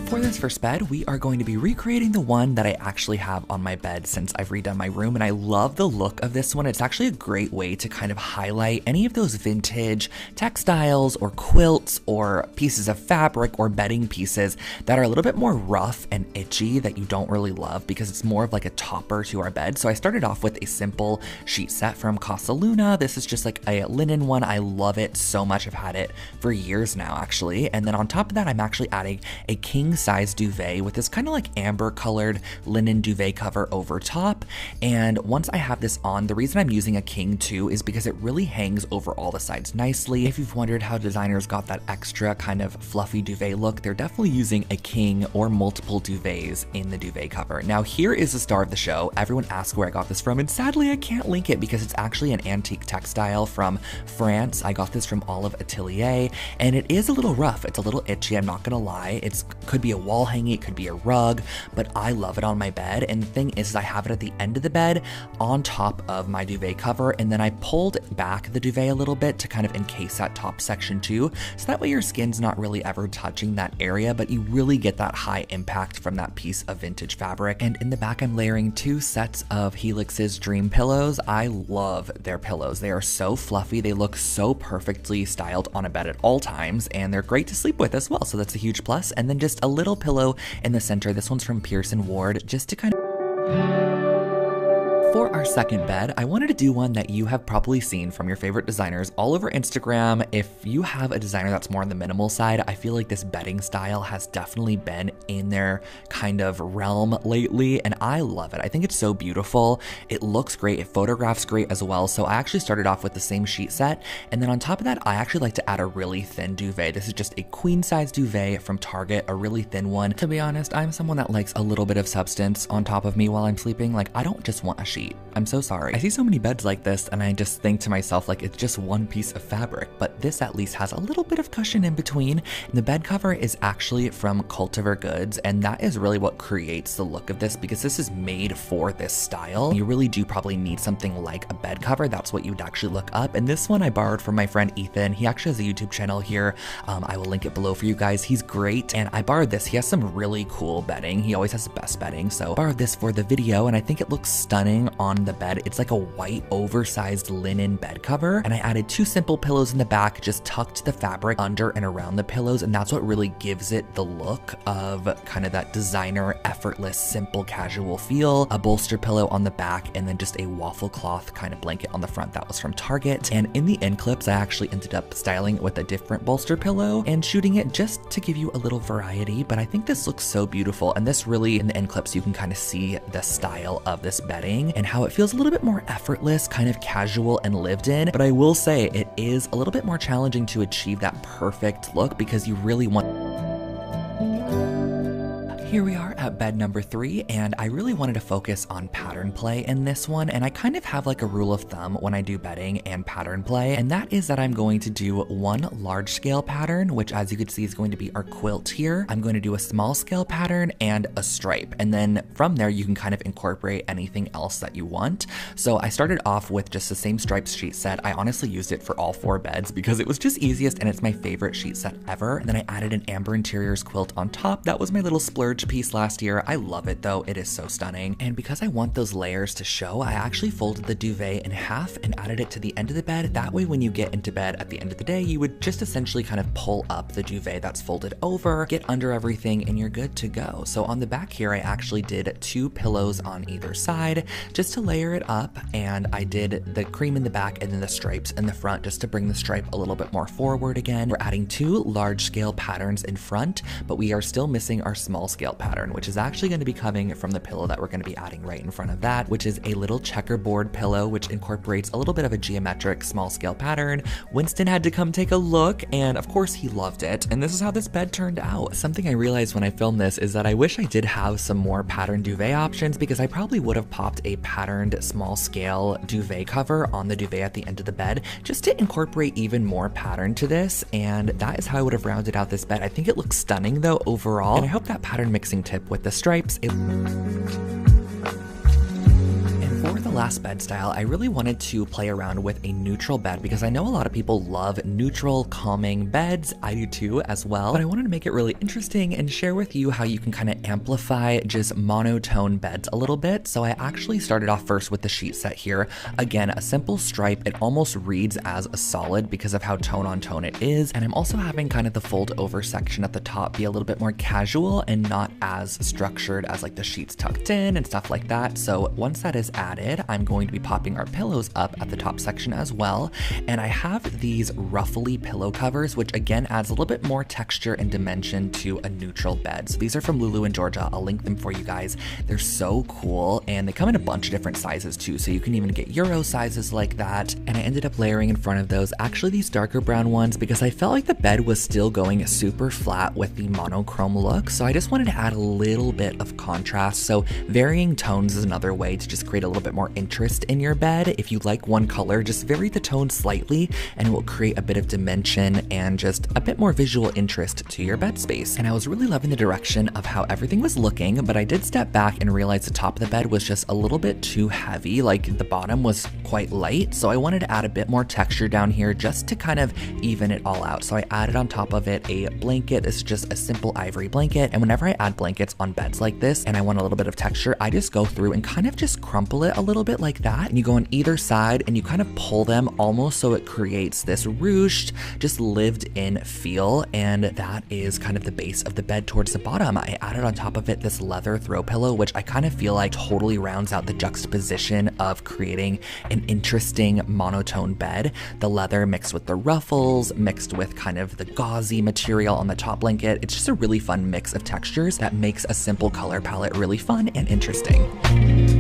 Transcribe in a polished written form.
For this first bed, we are going to be recreating the one that I actually have on my bed since I've redone my room, and I love the look of this one. It's actually a great way to kind of highlight any of those vintage textiles or quilts or pieces of fabric or bedding pieces that are a little bit more rough and itchy that you don't really love because it's more of like a topper to our bed. So I started off with a simple sheet set from Casa Luna. This is just like a linen one. I love it so much. I've had it for years now, actually. And then on top of that, I'm actually adding a king size duvet with this kind of like amber colored linen duvet cover over top. And once I have this on, the reason I'm using a king too is because it really hangs over all the sides nicely. If you've wondered how designers got that extra kind of fluffy duvet look, they're definitely using a king or multiple duvets in the duvet cover. Now here is the star of the show. Everyone asks where I got this from, and sadly I can't link it because it's actually an antique textile from France. I got this from Olive Atelier, and it is a little rough. It's a little itchy, I'm not gonna lie. It could be a wall hanging, it could be a rug, but I love it on my bed. And the thing is I have it at the end of the bed on top of my duvet cover, and then I pulled back the duvet a little bit to kind of encase that top section too, so that way your skin's not really ever touching that area, but you really get that high impact from that piece of vintage fabric. And in the back, I'm layering 2 sets of Helix's Dream pillows. I love their pillows. They are so fluffy. They look so perfectly styled on a bed at all times, and they're great to sleep with as well. So that's a huge plus. And then just a little pillow in the center. This one's from Pearson Ward, just to kind of... For our second bed, I wanted to do one that you have probably seen from your favorite designers all over Instagram. If you have a designer that's more on the minimal side, I feel like this bedding style has definitely been in their kind of realm lately, and I love it. I think it's so beautiful. It looks great. It photographs great as well. So I actually started off with the same sheet set, and then on top of that, I actually like to add a really thin duvet. This is just a queen size duvet from Target, a really thin one. To be honest, I'm someone that likes a little bit of substance on top of me while I'm sleeping. Like, I don't just want a sheet. I'm so sorry. I see so many beds like this and I just think to myself, like, it's just one piece of fabric, but this at least has a little bit of cushion in between. And the bed cover is actually from Cultivar Goods, and that is really what creates the look of this because this is made for this style. You really do probably need something like a bed cover. That's what you'd actually look up. And this one I borrowed from my friend Ethan. He actually has a YouTube channel here. I will link it below for you guys. He's great. And I borrowed this. He has some really cool bedding. He always has the best bedding. So I borrowed this for the video, and I think it looks stunning on the bed. It's like a white oversized linen bed cover, and I added 2 simple pillows in the back, just tucked the fabric under and around the pillows, and that's what really gives it the look of kind of that designer, effortless, simple, casual feel. A bolster pillow on the back, and then just a waffle cloth kind of blanket on the front that was from Target. And in the end clips, I actually ended up styling with a different bolster pillow and shooting it just to give you a little variety, but I think this looks so beautiful. And this really, in the end clips, you can kind of see the style of this bedding and how it feels a little bit more effortless, kind of casual and lived in. But I will say it is a little bit more challenging to achieve that perfect look because you really want... Here we are at bed number 3, and I really wanted to focus on pattern play in this one, and I kind of have like a rule of thumb when I do bedding and pattern play, and that is that I'm going to do one large scale pattern, which as you can see is going to be our quilt here. I'm going to do a small scale pattern and a stripe, and then from there you can kind of incorporate anything else that you want. So I started off with just the same stripes sheet set. I honestly used it for all 4 beds because it was just easiest and it's my favorite sheet set ever. And then I added an Amber Interiors quilt on top. That was my little splurge piece last year. I love it though. It is so stunning. And because I want those layers to show, I actually folded the duvet in half and added it to the end of the bed. That way when you get into bed at the end of the day, you would just essentially kind of pull up the duvet that's folded over, get under everything, and you're good to go. So on the back here, I actually did 2 pillows on either side just to layer it up, and I did the cream in the back and then the stripes in the front just to bring the stripe a little bit more forward again. We're adding 2 large scale patterns in front, but we are still missing our small scale pattern, which is actually going to be coming from the pillow that we're going to be adding right in front of that, which is a little checkerboard pillow, which incorporates a little bit of a geometric small scale pattern. Winston had to come take a look, and of course he loved it, and this is how this bed turned out. Something I realized when I filmed this is that I wish I did have some more pattern duvet options, because I probably would have popped a patterned small scale duvet cover on the duvet at the end of the bed just to incorporate even more pattern to this, and that is how I would have rounded out this bed. I think it looks stunning though overall, and I hope that pattern mixing tip with the stripes, last bed style, I really wanted to play around with a neutral bed because I know a lot of people love neutral, calming beds. I do too as well, but I wanted to make it really interesting and share with you how you can kind of amplify just monotone beds a little bit. So I actually started off first with the sheet set here. Again, a simple stripe. It almost reads as a solid because of how tone on tone it is. And I'm also having kind of the fold over section at the top be a little bit more casual and not as structured as like the sheets tucked in and stuff like that. So once that is added, I'm going to be popping our pillows up at the top section as well. And I have these ruffly pillow covers, which again adds a little bit more texture and dimension to a neutral bed. So these are from Lulu in Georgia. I'll link them for you guys. They're so cool, and they come in a bunch of different sizes too. So you can even get Euro sizes like that. And I ended up layering in front of those actually these darker brown ones because I felt like the bed was still going super flat with the monochrome look. So I just wanted to add a little bit of contrast. So varying tones is another way to just create a little bit more interest in your bed. If you like one color, just vary the tone slightly and it will create a bit of dimension and just a bit more visual interest to your bed space. And I was really loving the direction of how everything was looking, but I did step back and realize the top of the bed was just a little bit too heavy. Like the bottom was quite light. So I wanted to add a bit more texture down here just to kind of even it all out. So I added on top of it a blanket. This is just a simple ivory blanket. And whenever I add blankets on beds like this and I want a little bit of texture, I just go through and kind of just crumple it a little bit like that. And you go on either side and you kind of pull them almost so it creates this ruched, just lived in feel. And that is kind of the base of the bed towards the bottom. I added on top of it this leather throw pillow, which I kind of feel like totally rounds out the juxtaposition of creating an interesting monotone bed. The leather mixed with the ruffles, mixed with kind of the gauzy material on the top blanket. It's just a really fun mix of textures that makes a simple color palette really fun and interesting.